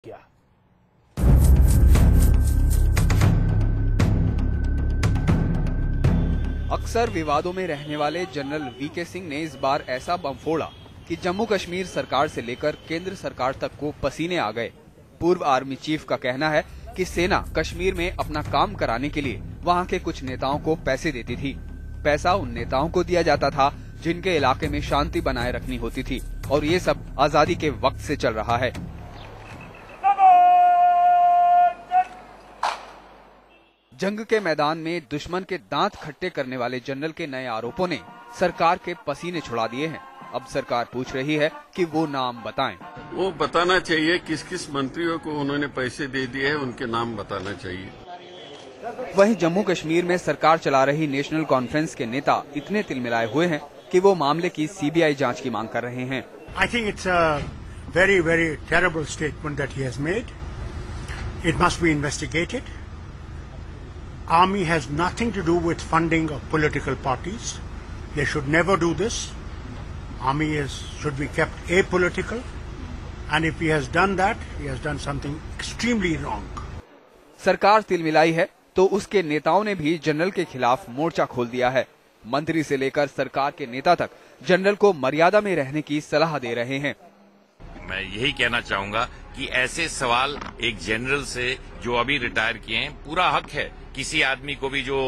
किया। अक्सर विवादों में रहने वाले जनरल वीके सिंह ने इस बार ऐसा बम फोड़ा कि जम्मू कश्मीर सरकार से लेकर केंद्र सरकार तक को पसीने आ गए। पूर्व आर्मी चीफ का कहना है कि सेना कश्मीर में अपना काम कराने के लिए वहां के कुछ नेताओं को पैसे देती थी। पैसा उन नेताओं को दिया जाता था जिनके इलाके में शांति बनाए रखनी होती थी, और ये सब आजादी के वक्त से चल रहा है। जंग के मैदान में दुश्मन के दांत खट्टे करने वाले जनरल के नए आरोपों ने सरकार के पसीने छुड़ा दिए हैं। अब सरकार पूछ रही है कि वो नाम बताएं। वो बताना चाहिए किस किस मंत्रियों को उन्होंने पैसे दे दिए हैं, उनके नाम बताना चाहिए। वहीं जम्मू कश्मीर में सरकार चला रही नेशनल कॉन्फ्रेंस के नेता इतने तिलमिलाए हुए हैं कि वो मामले की सीबीआई जांच की मांग कर रहे हैं। I think it's a very, very terrible statement that he has made. It must be investigated. Army has nothing to do with funding of political parties. They should never do this. Army should be kept apolitical. And if he has done that, he has done something extremely wrong. सरकार तिलमिलाई है तो उसके नेताओं ने भी general के खिलाफ मोर्चा खोल दिया है। मंत्री से लेकर सरकार के नेता तक जनरल को मर्यादा में रहने की सलाह दे रहे हैं। मैं यही कहना चाहूंगा कि ऐसे सवाल एक जनरल से जो अभी रिटायर किए हैं, पूरा हक है किसी आदमी को भी जो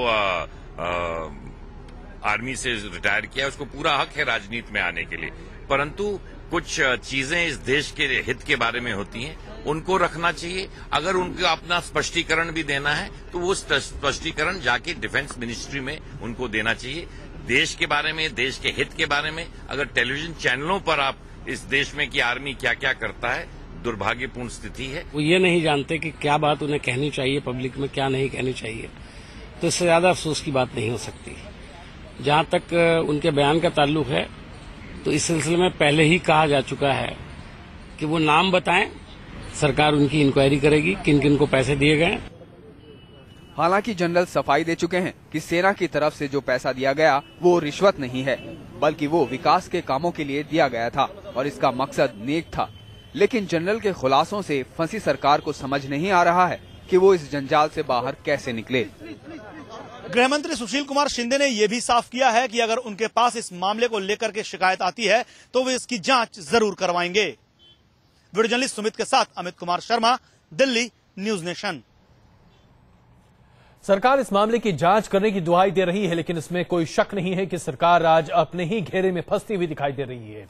आर्मी से रिटायर किया है, उसको पूरा हक है राजनीति में आने के लिए। परंतु कुछ चीजें इस देश के हित के बारे में होती हैं, उनको रखना चाहिए। अगर उनको अपना स्पष्टीकरण भी देना है तो वो स्पष्टीकरण जाके डिफेंस मिनिस्ट्री में उनको देना चाहिए। देश के बारे में, देश के हित के बारे में अगर टेलीविजन चैनलों पर आप इस देश में की आर्मी क्या क्या करता है, दुर्भाग्यपूर्ण स्थिति है। वो ये नहीं जानते कि क्या बात उन्हें कहनी चाहिए पब्लिक में, क्या नहीं कहनी चाहिए, तो इससे ज्यादा अफसोस की बात नहीं हो सकती। जहां तक उनके बयान का ताल्लुक है तो इस सिलसिले में पहले ही कहा जा चुका है कि वो नाम बताएं, सरकार उनकी इंक्वायरी करेगी किन किन को पैसे दिए गए। हालांकि जनरल सफाई दे चुके हैं कि सेना की तरफ से जो पैसा दिया गया वो रिश्वत नहीं है, बल्कि वो विकास के कामों के लिए दिया गया था और इसका मकसद नेक था। लेकिन जनरल के खुलासों से फंसी सरकार को समझ नहीं आ रहा है कि वो इस जंजाल से बाहर कैसे निकले। गृहमंत्री सुशील कुमार शिंदे ने यह भी साफ किया है कि अगर उनके पास इस मामले को लेकर के शिकायत आती है तो वे इसकी जांच जरूर करवाएंगे। वीडियो जर्नलिस्ट सुमित के साथ अमित कुमार शर्मा, दिल्ली, न्यूज नेशन। सरकार इस मामले की जांच करने की दुहाई दे रही है, लेकिन इसमें कोई शक नहीं है कि सरकार आज अपने ही घेरे में फंसती हुई दिखाई दे रही है।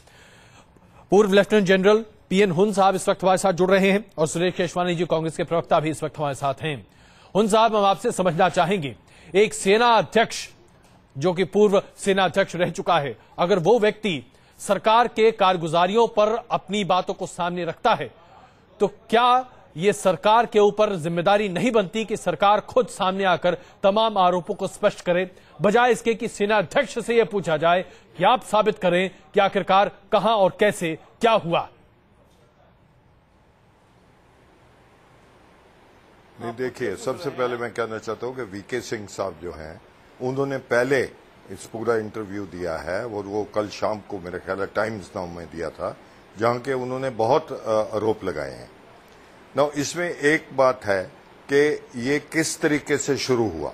पूर्व लेफ्टिनेंट जनरल पीएन हुन साहब इस वक्त हमारे साथ जुड़ रहे हैं और सुरेश केशवानी जी कांग्रेस के प्रवक्ता भी इस वक्त हमारे साथ हैं। हुन साहब, हम आपसे समझना चाहेंगे, एक सेना अध्यक्ष जो कि पूर्व सेना अध्यक्ष रह चुका है, अगर वो व्यक्ति सरकार के कारगुजारियों पर अपनी बातों को सामने रखता है तो क्या ये सरकार के ऊपर जिम्मेदारी नहीं बनती कि सरकार खुद सामने आकर तमाम आरोपों को स्पष्ट करे, बजाय इसके कि सेना अध्यक्ष से यह पूछा जाए कि आप साबित करें कि आखिरकार कहां और कैसे क्या हुआ? नहीं, देखिए, सबसे पहले मैं कहना चाहता हूं कि वीके सिंह साहब जो हैं, उन्होंने पहले इस पूरा इंटरव्यू दिया है और वो कल शाम को मेरे ख्याल है टाइम्स नाउ में दिया था, जहां के उन्होंने बहुत आरोप लगाए हैं। ना इसमें एक बात है कि ये किस तरीके से शुरू हुआ।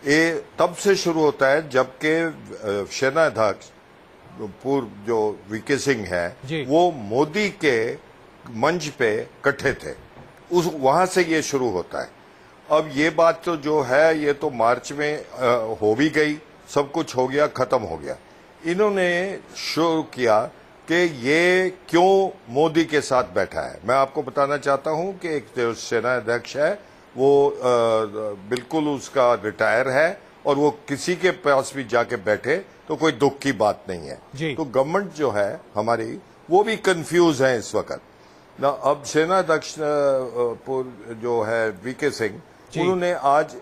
ये तब से शुरू होता है जबकि सेना अध्यक्ष पूर्व जो वीके सिंह है वो मोदी के मंच पे इकट्ठे थे, वहां से ये शुरू होता है। अब ये बात तो जो है ये तो मार्च में हो भी गई, सब कुछ हो गया, खत्म हो गया। इन्होंने शुरू किया कि ये क्यों मोदी के साथ बैठा है। मैं आपको बताना चाहता हूं कि एक जो सेना अध्यक्ष है वो बिल्कुल उसका रिटायर है और वो किसी के पास भी जाके बैठे तो कोई दुख की बात नहीं है। तो गवर्नमेंट जो है हमारी वो भी कंफ्यूज है इस वक्त ना। अब सेना अध्यक्ष जो है वीके सिंह, उन्होंने आज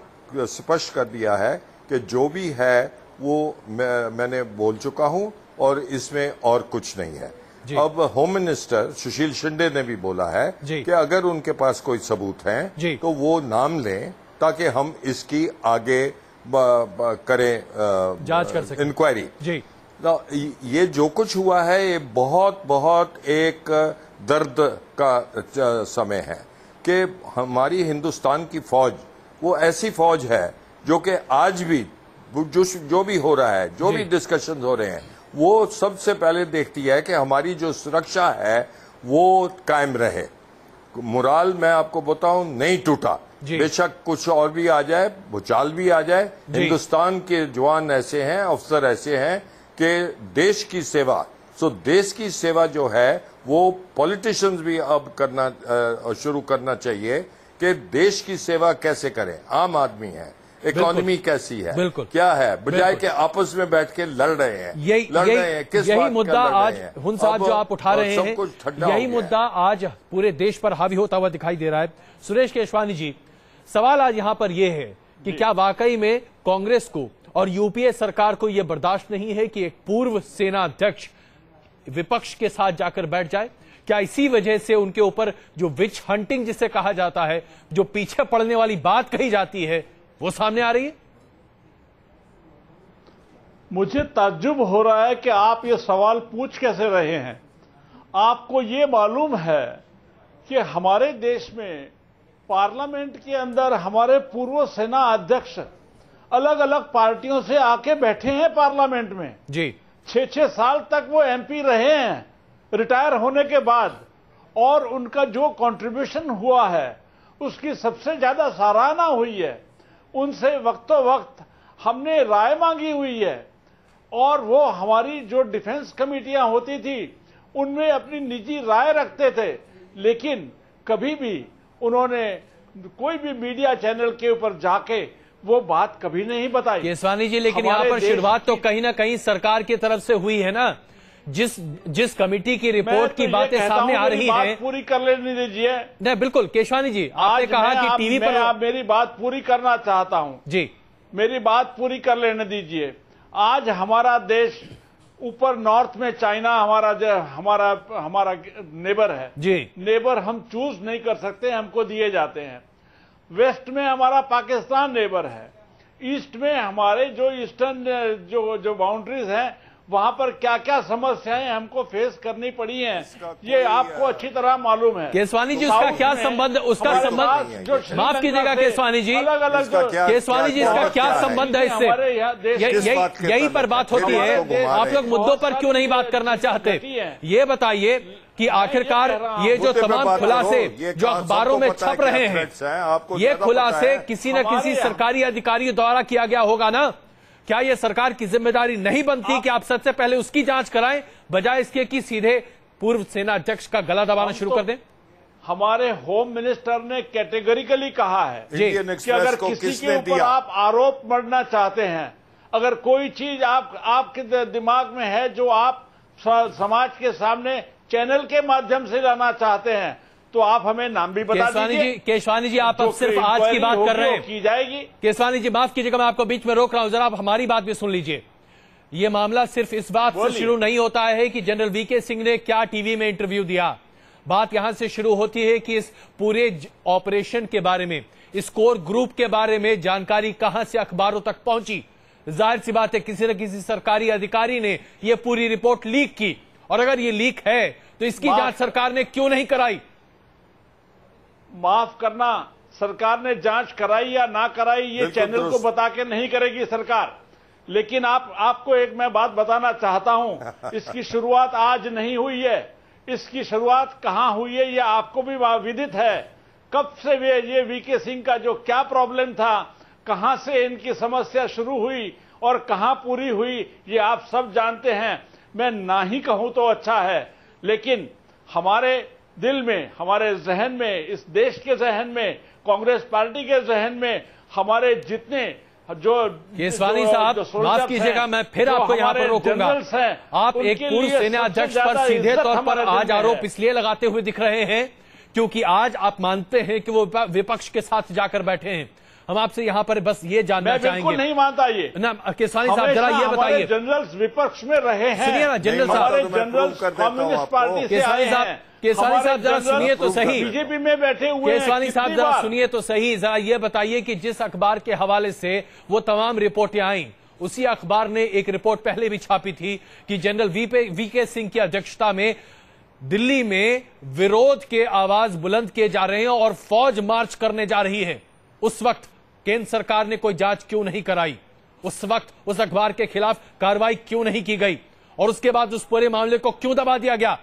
स्पष्ट कर दिया है कि जो भी है वो मैंने बोल चुका हूं और इसमें और कुछ नहीं है। अब होम मिनिस्टर सुशील शिंदे ने भी बोला है कि अगर उनके पास कोई सबूत हैं तो वो नाम लें ताकि हम इसकी आगे करें, जांच कर सकें, इंक्वायरी। ये जो कुछ हुआ है ये बहुत बहुत एक दर्द का समय है कि हमारी हिंदुस्तान की फौज वो ऐसी फौज है जो कि आज भी जो भी हो रहा है, जो भी डिस्कशन हो रहे हैं, वो सबसे पहले देखती है कि हमारी जो सुरक्षा है वो कायम रहे। मोराल मैं आपको बताऊं नहीं टूटा, बेशक कुछ और भी आ जाए, भूचाल भी आ जाए, हिंदुस्तान के जवान ऐसे हैं, अफसर ऐसे हैं कि देश की सेवा, देश की सेवा जो है वो पॉलिटिशियंस भी अब करना शुरू करना चाहिए कि देश की सेवा कैसे करें। आम आदमी है, इकोनॉमी कैसी है, क्या है, बजाय के आपस में बैठ के लड़ रहे हैं। यही मुद्दा आज हुन साहब जो आप उठा रहे हैं, यही मुद्दा आज पूरे देश पर हावी होता हुआ दिखाई दे रहा है। सुरेश केशवानी जी, सवाल आज यहां पर यह है कि क्या वाकई में कांग्रेस को और यूपीए सरकार को यह बर्दाश्त नहीं है कि एक पूर्व सेना अध्यक्ष विपक्ष के साथ जाकर बैठ जाए? क्या इसी वजह से उनके ऊपर जो विच हंटिंग जिसे कहा जाता है, जो पीछे पड़ने वाली बात कही जाती है, वो सामने आ रही है? मुझे ताज्जुब हो रहा है कि आप ये सवाल पूछ कैसे रहे हैं। आपको ये मालूम है कि हमारे देश में पार्लियामेंट के अंदर हमारे पूर्व सेना अध्यक्ष अलग अलग पार्टियों से आके बैठे हैं पार्लियामेंट में जी। 6-6 साल तक वो एमपी रहे हैं रिटायर होने के बाद, और उनका जो कंट्रीब्यूशन हुआ है उसकी सबसे ज्यादा सराहना हुई है। उनसे वक्तों वक्त हमने राय मांगी हुई है, और वो हमारी जो डिफेंस कमेटियां होती थी उनमें अपनी निजी राय रखते थे, लेकिन कभी भी उन्होंने कोई भी मीडिया चैनल के ऊपर जाके वो बात कभी नहीं बताई। केशवानी जी, लेकिन यहाँ पर शुरुआत तो कहीं ना कहीं सरकार की तरफ से हुई है ना। जिस कमेटी की रिपोर्ट की बातें सामने आ रही हैं, पूरी कर लेने दीजिए। नहीं, बिल्कुल केशवानी जी, आपने कहा कि टीवी पर आप मेरी बात पूरी करना चाहता हूं जी, मेरी बात पूरी कर लेने दीजिए। आज हमारा देश ऊपर नॉर्थ में चाइना हमारा नेबर है जी। नेबर हम चूज नहीं कर सकते, हमको दिए जाते हैं। वेस्ट में हमारा पाकिस्तान नेबर है, ईस्ट में हमारे जो ईस्टर्न जो बाउंड्रीज हैं वहां पर क्या क्या समस्याएं हमको फेस करनी पड़ी हैं, ये आपको अच्छी तरह मालूम है। केशवानी जी, उसका क्या संबंध, माफ कीजिएगा केशवानी जी, केशवानी जी, इसका क्या संबंध है इससे? यही पर बात होती है, आप लोग मुद्दों पर क्यों नहीं बात करना चाहते? ये बताइए कि आखिरकार ये जो तमाम खुलासे जो अखबारों में छप रहे हैं, ये खुलासे किसी न किसी सरकारी अधिकारी द्वारा किया गया होगा ना? क्या यह सरकार की जिम्मेदारी नहीं बनती कि आप सबसे पहले उसकी जांच कराएं, बजाय इसके कि सीधे पूर्व सेना अध्यक्ष का गला दबाना शुरू कर दें? हमारे होम मिनिस्टर ने कैटेगरिकली कहा है कि अगर किसी के ऊपर आप आरोप मढ़ना चाहते हैं, अगर कोई चीज आपके दिमाग में है जो आप समाज के सामने चैनल के माध्यम से लाना चाहते हैं, तो आप हमें नाम भी बता दीजिए। केशवानी जी, आप अब सिर्फ आज की बात कर रहे हैं, की जाएगी। केशवानी जी, माफ कीजिएगा, मैं आपको बीच में रोक रहा हूं, जरा आप हमारी बात भी सुन लीजिए। ये मामला सिर्फ इस बात से शुरू नहीं होता है कि जनरल वीके सिंह ने क्या टीवी में इंटरव्यू दिया। बात यहां से शुरू होती है कि इस पूरे ऑपरेशन के बारे में, इस कोर ग्रुप के बारे में जानकारी कहां से अखबारों तक पहुंची। जाहिर सी बात है, किसी न किसी सरकारी अधिकारी ने यह पूरी रिपोर्ट लीक की, और अगर ये लीक है तो इसकी जांच सरकार ने क्यों नहीं कराई? माफ करना, सरकार ने जांच कराई या ना कराई ये चैनल को बता के नहीं करेगी सरकार। लेकिन आपको एक मैं बात बताना चाहता हूं, इसकी शुरुआत आज नहीं हुई है, इसकी शुरुआत कहां हुई है ये आपको भी विदित है। कब से ये वीके सिंह का जो क्या प्रॉब्लम था, कहां से इनकी समस्या शुरू हुई और कहां पूरी हुई, ये आप सब जानते हैं। मैं ना ही कहूं तो अच्छा है, लेकिन हमारे दिल में, हमारे जहन में, इस देश के जहन में, कांग्रेस पार्टी के जहन में, हमारे जितने जो केशवानी साहब, माफ कीजिएगा, मैं फिर आपको यहां पर रोकूंगा। आप एक पूर्व सेना अध्यक्ष पर सीधे तौर पर आज आरोप इसलिए लगाते हुए दिख रहे हैं क्योंकि आज आप मानते हैं कि वो विपक्ष के साथ जाकर बैठे हैं। हम आपसे यहाँ पर बस ये जानना चाहेंगे। बिल्कुल नहीं मानता ये ना। केशवानी साहब, जरा ये बताइए, जनरल्स विपक्ष में रहे हैं। सुनिए ना जनरल साहब, जनरल्स कम्युनिस्ट पार्टी से आए हैं। केशवानी साहब जरा सुनिए तो सही, बीजेपी में बैठे हुए हैं। केशवानी साहब जरा सुनिए तो सही, जरा ये बताइए कि जिस अखबार के हवाले से वो तमाम रिपोर्टें आई, उसी अखबार ने एक रिपोर्ट पहले भी छापी थी कि जनरल वीके सिंह की अध्यक्षता में दिल्ली में विरोध के आवाज बुलंद किए जा रहे हैं और फौज मार्च करने जा रही है, उस वक्त केंद्र सरकार ने कोई जांच क्यों नहीं कराई? उस वक्त उस अखबार के खिलाफ कार्रवाई क्यों नहीं की गई? और उसके बाद उस पूरे मामले को क्यों दबा दिया गया?